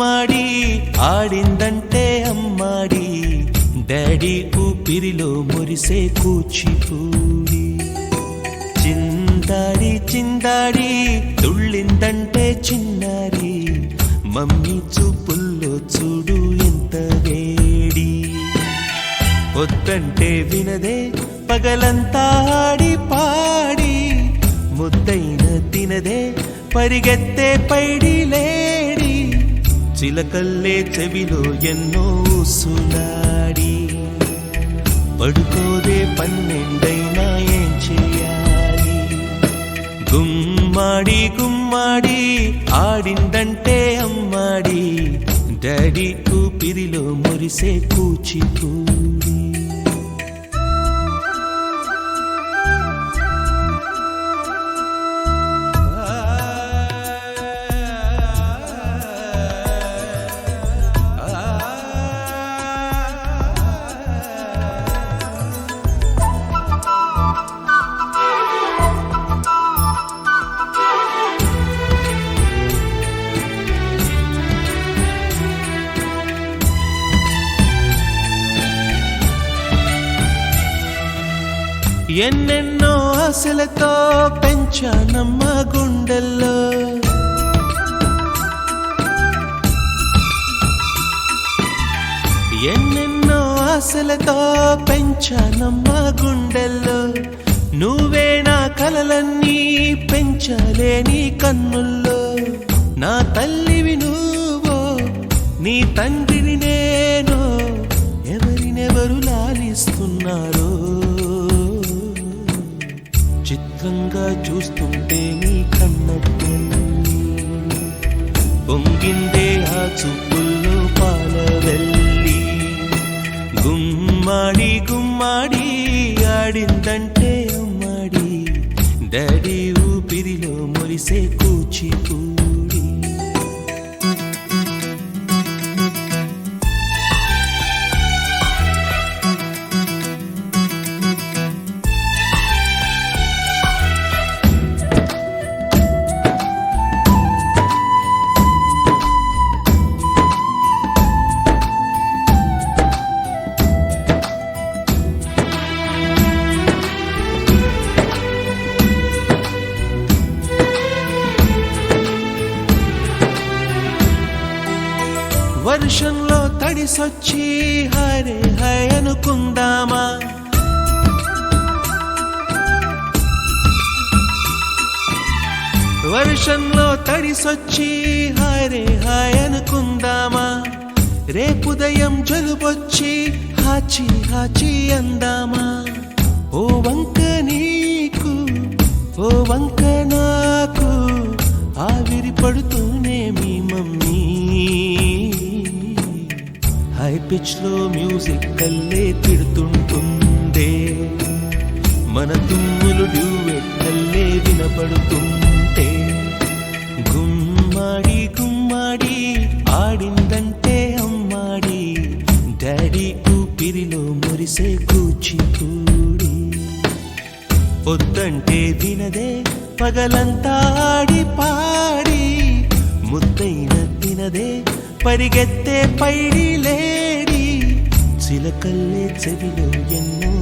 గుమ్మాడి ఆడిందంటే అమ్మాడి డాడీ ఊపిరిలో మురిసే కూచిపూడి చిందాడి చిందాడి తుళ్ళిందంటే చిన్నారి మమ్మీ చూపుల్లో చూడు ఎంత వేడి వద్దంటే వినదే పగలంతా ఆడి పాడి ముద్దైన తినదే పరిగెత్తే పైడి లేడి చిలకల్లే చెవిలో ఎన్నో సులాడి పడుకోదే పన్నెండైనా ఏం చేయాలి గుమ్మాడి గుమ్మాడి ఆడిందంటే అమ్మాడి డాడీ ఊపిరిలో మురిసే కూచిపూడి ఎన్నెన్నో ఆశలతో పెంచానమ్మ గుండెల్లో ఎన్నెన్నో ఆశలతో పెంచానమ్మ గుండెల్లో నువ్వే నా కలలన్నీ పెంచాలే నీ కన్నుల్లో నా తల్లివి నువ్వో నీ తండ్రిని నేను ఎవరినెవరు లాలిస్తున్నారో చిత్రంగా చూస్తుంటే నీ కన్నట్టు పొంగిందే ఆ చూపుల్లో పాలవెల్లి గుమ్మాడి గుమ్మాడి ఆడిందంటే అమ్మాడి డాడీ ఊపిరిలో మురిసే కూచిపూడి వర్షంలో తడిసొచ్చి హరే హై అనుకుందామా వర్షంలో తడిసొచ్చి హరే హై అనుకుందామా రేపుదయం జలుబొచ్చి హాచి హాచి అందామా ఓ వంక నీకు ఓ వంక నాకు ఆవిరి పడుతూనే మీ మమ్మీ హై పిచ్ లో మ్యూజిక్ కల్లే తిడుతుంటుందే మన తుమ్ములు డ్యూయెట్ కల్లే వినపడుతుంటే గుమ్మాడి గుమ్మాడి ఆడిందంటే అమ్మాడి డాడీ ఊపిరిలో మురిసే కూచిపూడి వద్దంటే వినదే పగలంతా ఆడి పాడి ముద్దైన తినదే పరిగెత్తే పైడి లేడి చిలకల్లే చెవిలో ఎన్నో